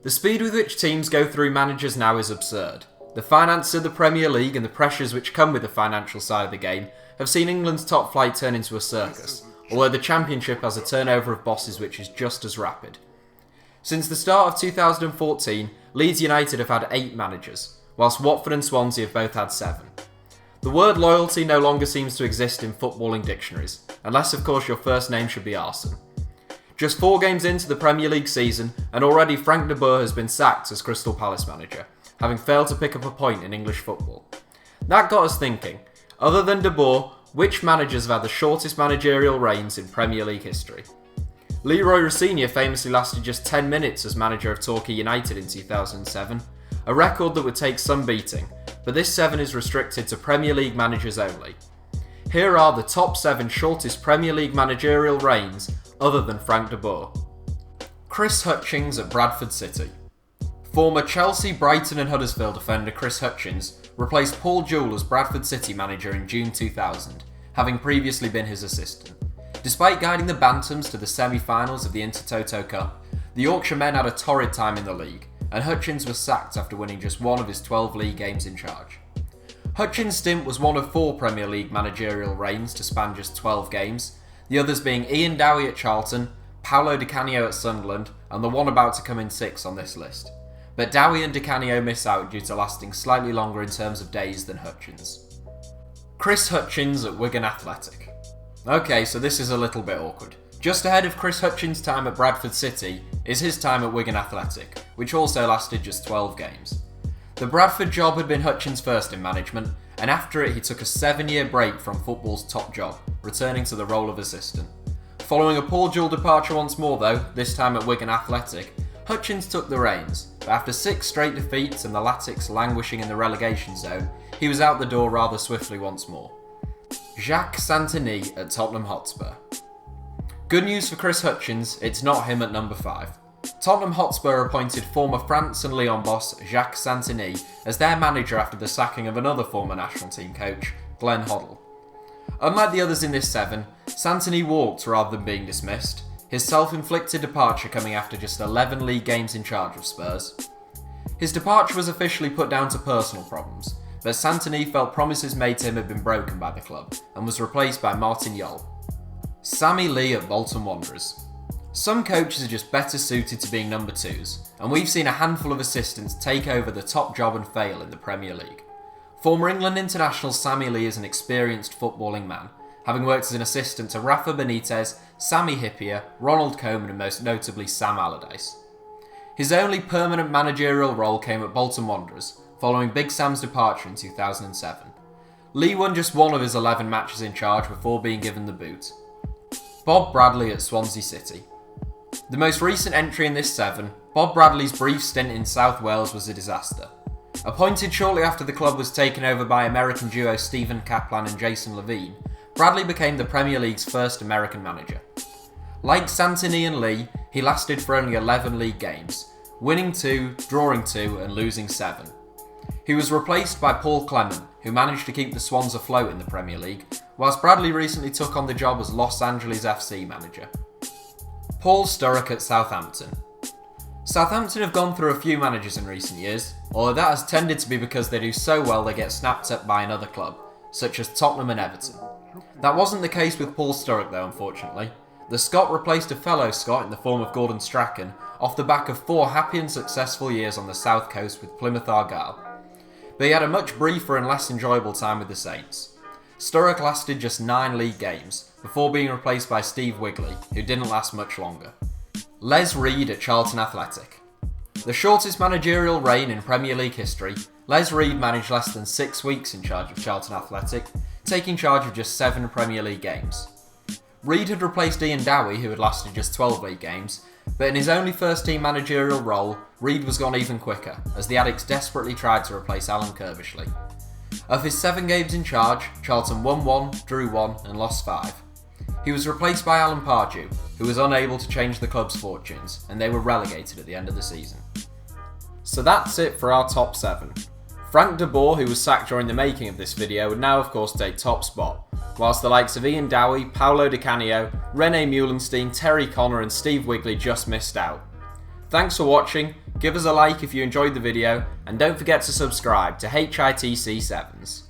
The speed with which teams go through managers now is absurd. The finances of the Premier League and the pressures which come with the financial side of the game have seen England's top flight turn into a circus, although the Championship has a turnover of bosses which is just as rapid. Since the start of 2014, Leeds United have had 8 managers, whilst Watford and Swansea have both had 7. The word loyalty no longer seems to exist in footballing dictionaries, unless of course your first name should be Arsene. Just 4 games into the Premier League season, and already Frank De Boer has been sacked as Crystal Palace manager, having failed to pick up a point in English football. That got us thinking, other than De Boer, which managers have had the shortest managerial reigns in Premier League history? Leroy Rossini famously lasted just 10 minutes as manager of Torquay United in 2007, a record that would take some beating, but this 7 is restricted to Premier League managers only. Here are the top 7 shortest Premier League managerial reigns other than Frank De Boer. Chris Hutchings at Bradford City. Former Chelsea, Brighton and Huddersfield defender Chris Hutchings replaced Paul Jewell as Bradford City manager in June 2000, having previously been his assistant. Despite guiding the Bantams to the semi-finals of the Intertoto Cup, the Yorkshire men had a torrid time in the league, and Hutchings was sacked after winning just 1 of his 12 league games in charge. Hutchings' stint was one of 4 Premier League managerial reigns to span just 12 games, the others being Ian Dowie at Charlton, Paolo Di Canio at Sunderland, and the one about to come in 6th on this list. But Dowie and Di Canio miss out due to lasting slightly longer in terms of days than Hutchings. Chris Hutchings at Wigan Athletic. Okay, so this is a little bit awkward. Just ahead of Chris Hutchings' time at Bradford City is his time at Wigan Athletic, which also lasted just 12 games. The Bradford job had been Hutchings' first in management, and after it he took a 7-year break from football's top job, returning to the role of assistant. Following a Paul Jewell departure once more though, this time at Wigan Athletic, Hutchings took the reins, but after 6 straight defeats and the Latics languishing in the relegation zone, he was out the door rather swiftly once more. Jacques Santini at Tottenham Hotspur. Good news for Chris Hutchings, it's not him at number 5. Tottenham Hotspur appointed former France and Lyon boss Jacques Santini as their manager after the sacking of another former national team coach, Glenn Hoddle. Unlike the others in this 7, Santini walked rather than being dismissed, his self-inflicted departure coming after just 11 league games in charge of Spurs. His departure was officially put down to personal problems, but Santini felt promises made to him had been broken by the club and was replaced by Martin Jol. Sammy Lee at Bolton Wanderers. Some coaches are just better suited to being number 2s, and we've seen a handful of assistants take over the top job and fail in the Premier League. Former England international Sammy Lee is an experienced footballing man, having worked as an assistant to Rafa Benitez, Sami Hyypiä, Ronald Koeman and most notably Sam Allardyce. His only permanent managerial role came at Bolton Wanderers, following Big Sam's departure in 2007. Lee won just 1 of his 11 matches in charge before being given the boot. Bob Bradley at Swansea City. The most recent entry in this 7, Bob Bradley's brief stint in South Wales was a disaster. Appointed shortly after the club was taken over by American duo Stephen Kaplan and Jason Levine, Bradley became the Premier League's first American manager. Like Santini and Lee, he lasted for only 11 league games, winning 2, drawing 2 and losing 7. He was replaced by Paul Clement, who managed to keep the Swans afloat in the Premier League, whilst Bradley recently took on the job as Los Angeles FC manager. Paul Sturrock at Southampton. Southampton have gone through a few managers in recent years, although that has tended to be because they do so well they get snapped up by another club, such as Tottenham and Everton. That wasn't the case with Paul Sturrock though, unfortunately. The Scot replaced a fellow Scot in the form of Gordon Strachan off the back of 4 happy and successful years on the south coast with Plymouth Argyle. But he had a much briefer and less enjoyable time with the Saints. Sturrock lasted just 9 league games, before being replaced by Steve Wigley, who didn't last much longer. Les Reed at Charlton Athletic. The shortest managerial reign in Premier League history, Les Reed managed less than 6 weeks in charge of Charlton Athletic, taking charge of just 7 Premier League games. Reed had replaced Ian Dowie, who had lasted just 12 league games, but in his only first-team managerial role, Reed was gone even quicker, as the Addicts desperately tried to replace Alan Kirbishley. Of his 7 games in charge, Charlton won 1, drew 1 and lost 5. He was replaced by Alan Pardew, who was unable to change the club's fortunes, and they were relegated at the end of the season. So that's it for our top 7. Frank De Boer, who was sacked during the making of this video, would now of course take top spot, whilst the likes of Ian Dowie, Paolo Di Canio, Rene Meulenstein, Terry Connor and Steve Wigley just missed out. Thanks for watching, Give us a like if you enjoyed the video, and don't forget to subscribe to HITC Sevens.